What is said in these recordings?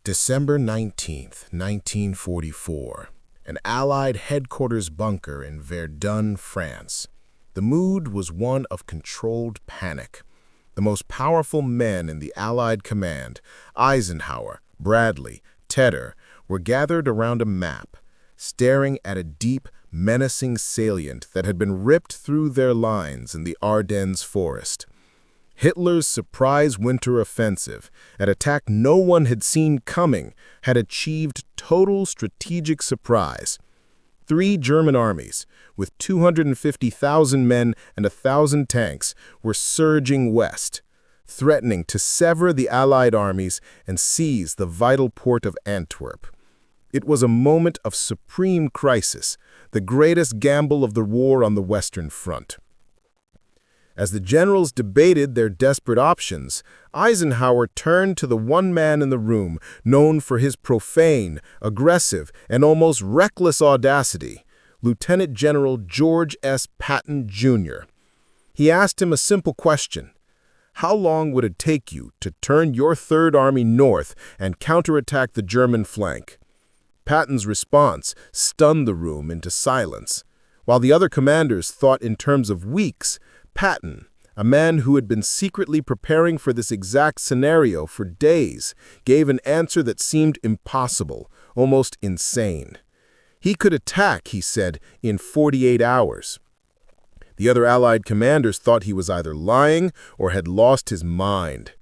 December 19th, 1944. An Allied headquarters bunker in Verdun, France. The mood was one of controlled panic. The most powerful men in the Allied command, Eisenhower, Bradley, Tedder, were gathered around a map, staring at a deep, menacing salient that had been ripped through their lines in the Ardennes forest. Hitler's surprise winter offensive, an attack no one had seen coming, had achieved total strategic surprise. 3 German armies, with 250,000 men and 1,000 tanks, were surging west, threatening to sever the Allied armies and seize the vital port of Antwerp. It was a moment of supreme crisis, the greatest gamble of the war on the Western Front. As the generals debated their desperate options, Eisenhower turned to the one man in the room known for his profane, aggressive, and almost reckless audacity, Lieutenant General George S. Patton Jr. He asked him a simple question: how long would it take you to turn your Third Army north and counterattack the German flank? Patton's response stunned the room into silence. While the other commanders thought in terms of weeks, Patton, a man who had been secretly preparing for this exact scenario for days, gave an answer that seemed impossible, almost insane. He could attack, he said, in 48 hours. The other Allied commanders thought he was either lying or had lost his mind.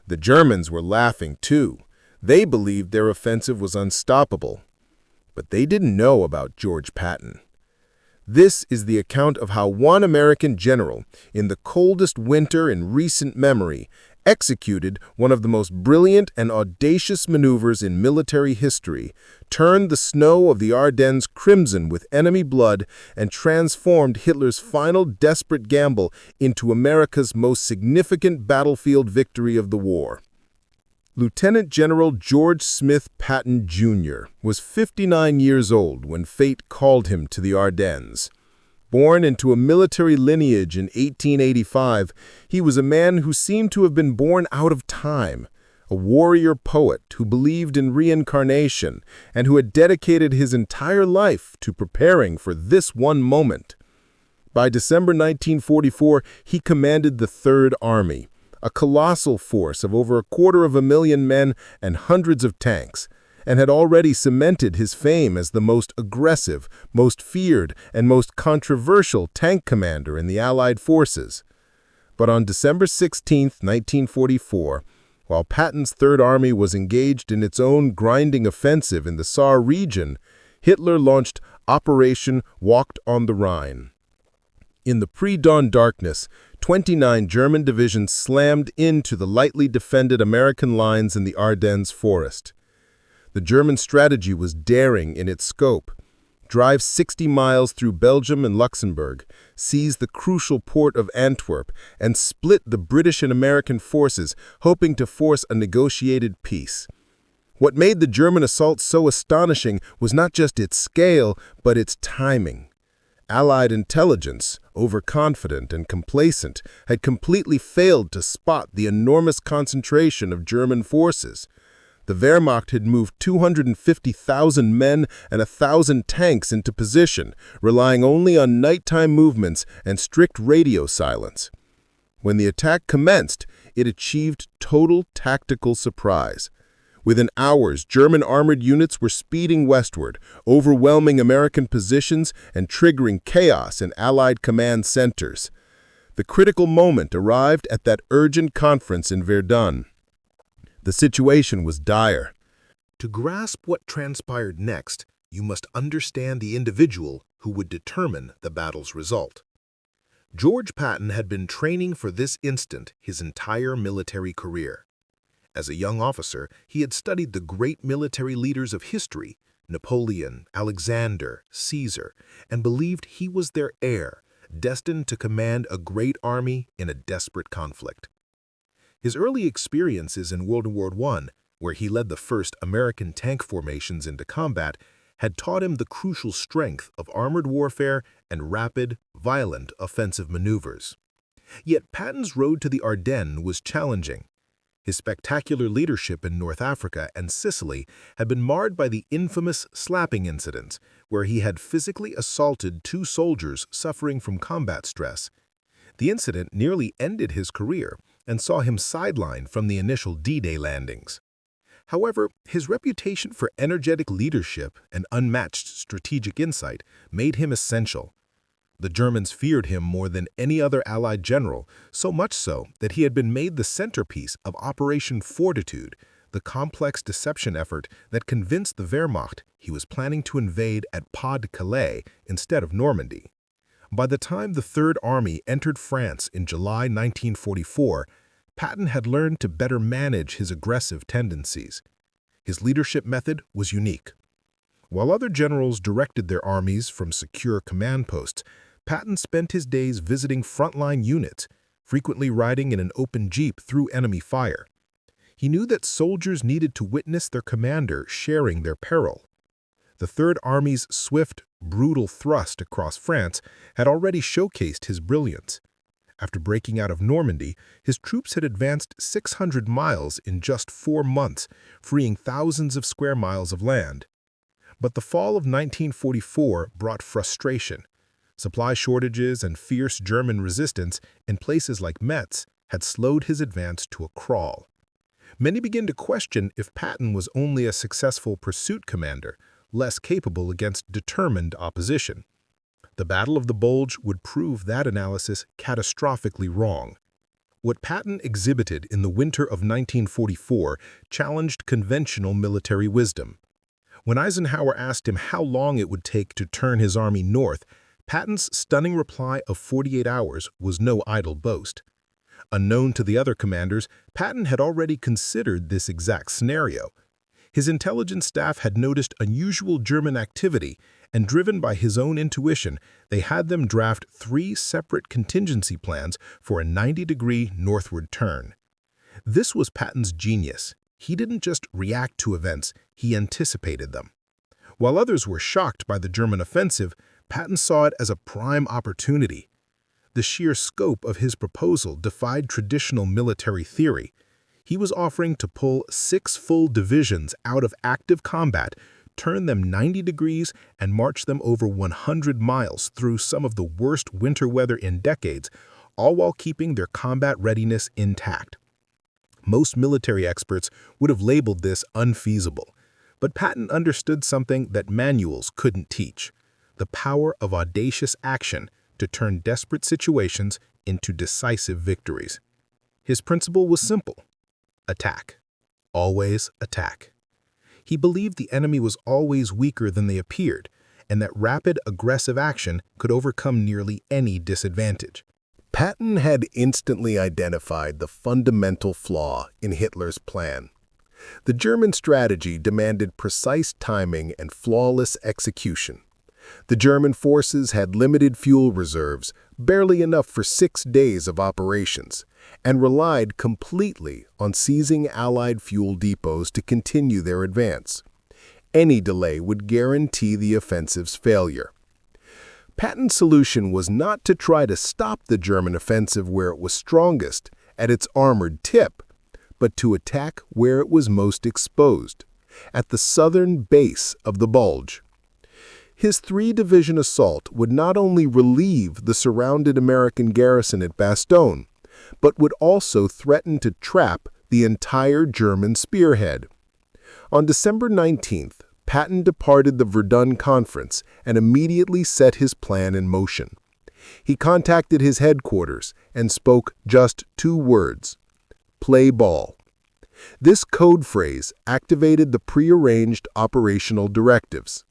The Germans were laughing too. They believed their offensive was unstoppable. But they didn't know about George Patton. This is the account of how one American general, in the coldest winter in recent memory, executed one of the most brilliant and audacious maneuvers in military history, turned the snow of the Ardennes crimson with enemy blood, and transformed Hitler's final desperate gamble into America's most significant battlefield victory of the war. Lieutenant General George Smith Patton Jr. was 59 years old when fate called him to the Ardennes. Born into a military lineage in 1885, he was a man who seemed to have been born out of time, a warrior poet who believed in reincarnation and who had dedicated his entire life to preparing for this one moment. By December 1944, he commanded the Third Army, a colossal force of over 250,000 men and hundreds of tanks, and had already cemented his fame as the most aggressive, most feared, and most controversial tank commander in the Allied forces. But on December 16, 1944, while Patton's Third Army was engaged in its own grinding offensive in the Saar region, Hitler launched Operation Walked on the Rhine. In the pre-dawn darkness, 29 German divisions slammed into the lightly defended American lines in the Ardennes forest. The German strategy was daring in its scope. Drive 60 miles through Belgium and Luxembourg, seize the crucial port of Antwerp, and split the British and American forces, hoping to force a negotiated peace. What made the German assault so astonishing was not just its scale, but its timing. Allied intelligence, overconfident and complacent, had completely failed to spot the enormous concentration of German forces. The Wehrmacht had moved 250,000 men and 1,000 tanks into position, relying only on nighttime movements and strict radio silence. When the attack commenced, it achieved total tactical surprise. Within hours, German armored units were speeding westward, overwhelming American positions and triggering chaos in Allied command centers. The critical moment arrived at that urgent conference in Verdun. The situation was dire. To grasp what transpired next, you must understand the individual who would determine the battle's result. George Patton had been training for this instant his entire military career. As a young officer, he had studied the great military leaders of history, Napoleon, Alexander, Caesar, and believed he was their heir, destined to command a great army in a desperate conflict. His early experiences in World War I, where he led the first American tank formations into combat, had taught him the crucial strength of armored warfare and rapid, violent offensive maneuvers. Yet Patton's road to the Ardennes was challenging. His spectacular leadership in North Africa and Sicily had been marred by the infamous slapping incident, where he had physically assaulted two soldiers suffering from combat stress. The incident nearly ended his career and saw him sidelined from the initial D-Day landings. However, his reputation for energetic leadership and unmatched strategic insight made him essential. The Germans feared him more than any other Allied general, so much so that he had been made the centerpiece of Operation Fortitude, the complex deception effort that convinced the Wehrmacht he was planning to invade at Pas-de-Calais instead of Normandy. By the time the Third Army entered France in July 1944, Patton had learned to better manage his aggressive tendencies. His leadership method was unique. While other generals directed their armies from secure command posts, Patton spent his days visiting frontline units, frequently riding in an open jeep through enemy fire. He knew that soldiers needed to witness their commander sharing their peril. The Third Army's swift, brutal thrust across France had already showcased his brilliance. After breaking out of Normandy, his troops had advanced 600 miles in just 4 months, freeing thousands of square miles of land. But the fall of 1944 brought frustration. Supply shortages and fierce German resistance in places like Metz had slowed his advance to a crawl. Many began to question if Patton was only a successful pursuit commander, less capable against determined opposition. The Battle of the Bulge would prove that analysis catastrophically wrong. What Patton exhibited in the winter of 1944 challenged conventional military wisdom. When Eisenhower asked him how long it would take to turn his army north, Patton's stunning reply of 48 hours was no idle boast. Unknown to the other commanders, Patton had already considered this exact scenario. His intelligence staff had noticed unusual German activity, and driven by his own intuition, they had them draft 3 separate contingency plans for a 90-degree northward turn. This was Patton's genius. He didn't just react to events, he anticipated them. While others were shocked by the German offensive, Patton saw it as a prime opportunity. The sheer scope of his proposal defied traditional military theory. He was offering to pull 6 full divisions out of active combat, turn them 90 degrees, and march them over 100 miles through some of the worst winter weather in decades, all while keeping their combat readiness intact. Most military experts would have labeled this unfeasible, but Patton understood something that manuals couldn't teach: the power of audacious action to turn desperate situations into decisive victories. His principle was simple: attack. Always attack. He believed the enemy was always weaker than they appeared, and that rapid, aggressive action could overcome nearly any disadvantage. Patton had instantly identified the fundamental flaw in Hitler's plan. The German strategy demanded precise timing and flawless execution. The German forces had limited fuel reserves, barely enough for 6 days of operations, and relied completely on seizing Allied fuel depots to continue their advance. Any delay would guarantee the offensive's failure. Patton's solution was not to try to stop the German offensive where it was strongest, at its armored tip, but to attack where it was most exposed, at the southern base of the Bulge. His 3-division assault would not only relieve the surrounded American garrison at Bastogne, but would also threaten to trap the entire German spearhead. On December 19th, Patton departed the Verdun Conference and immediately set his plan in motion. He contacted his headquarters and spoke just 2 words: play ball. This code phrase activated the prearranged operational directives.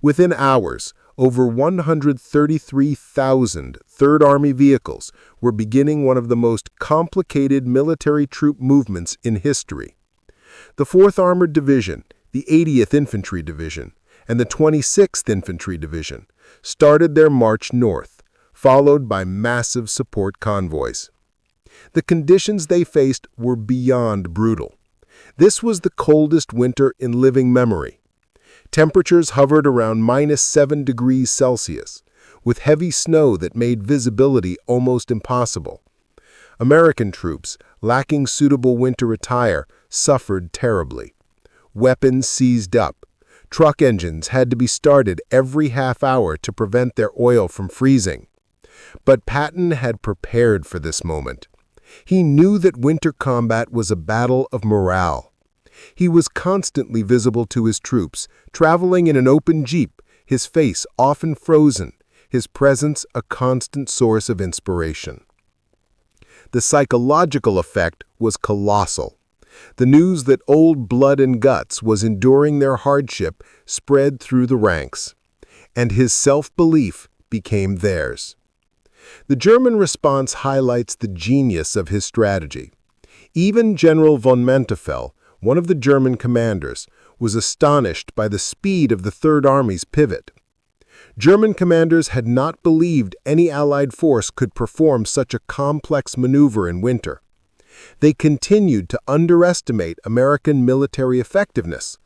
Within hours, over 133,000 Third Army vehicles were beginning one of the most complicated military troop movements in history. The 4th Armored Division, the 80th Infantry Division, and the 26th Infantry Division started their march north, followed by massive support convoys. The conditions they faced were beyond brutal. This was the coldest winter in living memory. Temperatures hovered around -7 degrees Celsius, with heavy snow that made visibility almost impossible. American troops, lacking suitable winter attire, suffered terribly. Weapons seized up. Truck engines had to be started every half hour to prevent their oil from freezing. But Patton had prepared for this moment. He knew that winter combat was a battle of morale. He was constantly visible to his troops, traveling in an open jeep, his face often frozen, his presence a constant source of inspiration. The psychological effect was colossal. The news that old blood and guts was enduring their hardship spread through the ranks, and his self-belief became theirs. The German response highlights the genius of his strategy. Even General von Manteuffel, one of the German commanders, was astonished by the speed of the Third Army's pivot. German commanders had not believed any Allied force could perform such a complex maneuver in winter. They continued to underestimate American military effectiveness,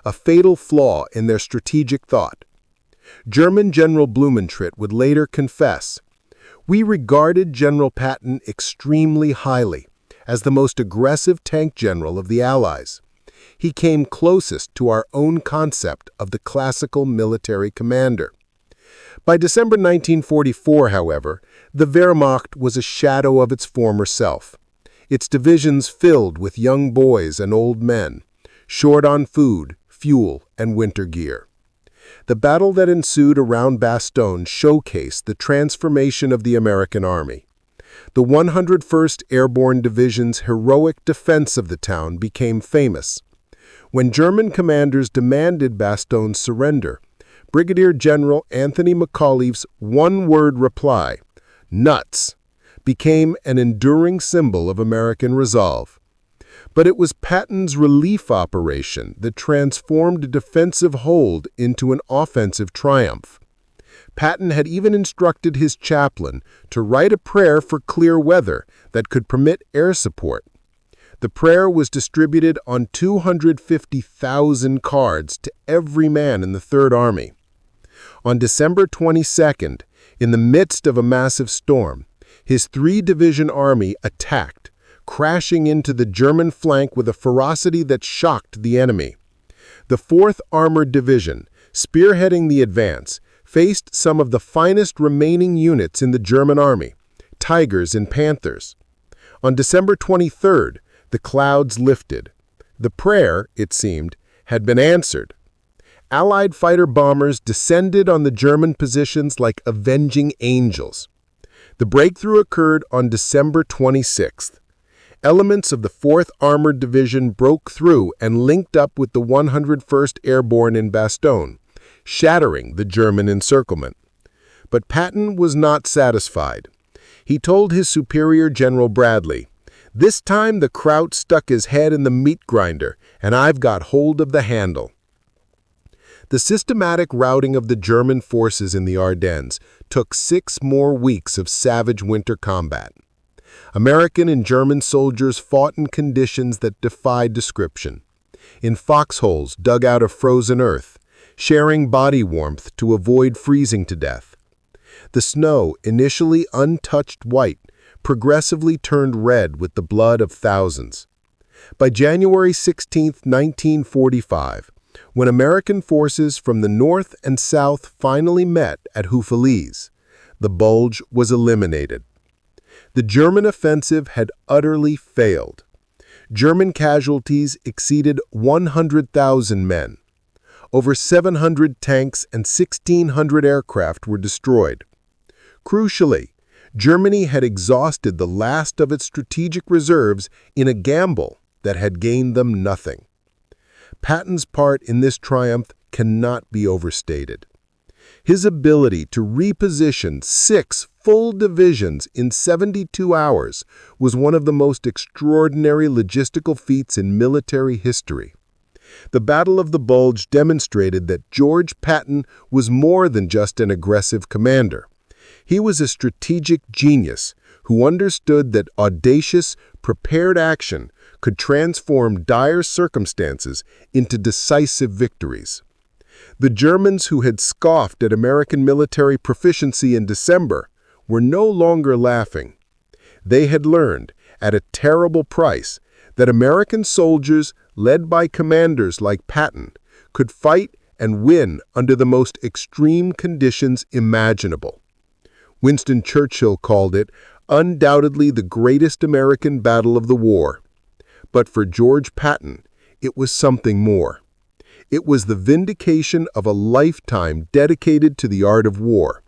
a fatal flaw in their strategic thought. German General Blumentritt would later confess, "We regarded General Patton extremely highly, as the most aggressive tank general of the Allies. He came closest to our own concept of the classical military commander." By December 1944, however, the Wehrmacht was a shadow of its former self. Its divisions filled with young boys and old men, short on food, fuel, and winter gear. The battle that ensued around Bastogne showcased the transformation of the American Army. The 101st Airborne Division's heroic defense of the town became famous. When German commanders demanded Bastogne's surrender, Brigadier General Anthony McAuliffe's one-word reply, "Nuts," became an enduring symbol of American resolve. But it was Patton's relief operation that transformed a defensive hold into an offensive triumph. Patton had even instructed his chaplain to write a prayer for clear weather that could permit air support. The prayer was distributed on 250,000 cards to every man in the Third Army. On December 22nd, in the midst of a massive storm, his three-division army attacked, crashing into the German flank with a ferocity that shocked the enemy. The 4th Armored Division, spearheading the advance, faced some of the finest remaining units in the German army, Tigers and Panthers. On December 23rd, the clouds lifted. The prayer, it seemed, had been answered. Allied fighter-bombers descended on the German positions like avenging angels. The breakthrough occurred on December 26th. Elements of the 4th Armored Division broke through and linked up with the 101st Airborne in Bastogne, shattering the German encirclement. But Patton was not satisfied. He told his superior, General Bradley, "This time the Kraut stuck his head in the meat grinder, and I've got hold of the handle." The systematic routing of the German forces in the Ardennes took 6 more weeks of savage winter combat. American and German soldiers fought in conditions that defied description. In foxholes dug out of frozen earth, sharing body warmth to avoid freezing to death. The snow, initially untouched white, progressively turned red with the blood of thousands. By January 16, 1945, when American forces from the north and south finally met at Houffalize, the Bulge was eliminated. The German offensive had utterly failed. German casualties exceeded 100,000 men. Over 700 tanks and 1,600 aircraft were destroyed. Crucially, Germany had exhausted the last of its strategic reserves in a gamble that had gained them nothing. Patton's part in this triumph cannot be overstated. His ability to reposition 6 full divisions in 72 hours was one of the most extraordinary logistical feats in military history. The Battle of the Bulge demonstrated that George Patton was more than just an aggressive commander. He was a strategic genius who understood that audacious, prepared action could transform dire circumstances into decisive victories. The Germans who had scoffed at American military proficiency in December were no longer laughing. They had learned, at a terrible price, that American soldiers, led by commanders like Patton, could fight and win under the most extreme conditions imaginable. Winston Churchill called it undoubtedly the greatest American battle of the war. But for George Patton, it was something more. It was the vindication of a lifetime dedicated to the art of war.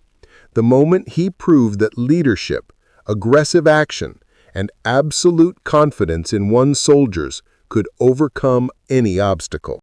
The moment he proved that leadership, aggressive action, and absolute confidence in one's soldiers could overcome any obstacle.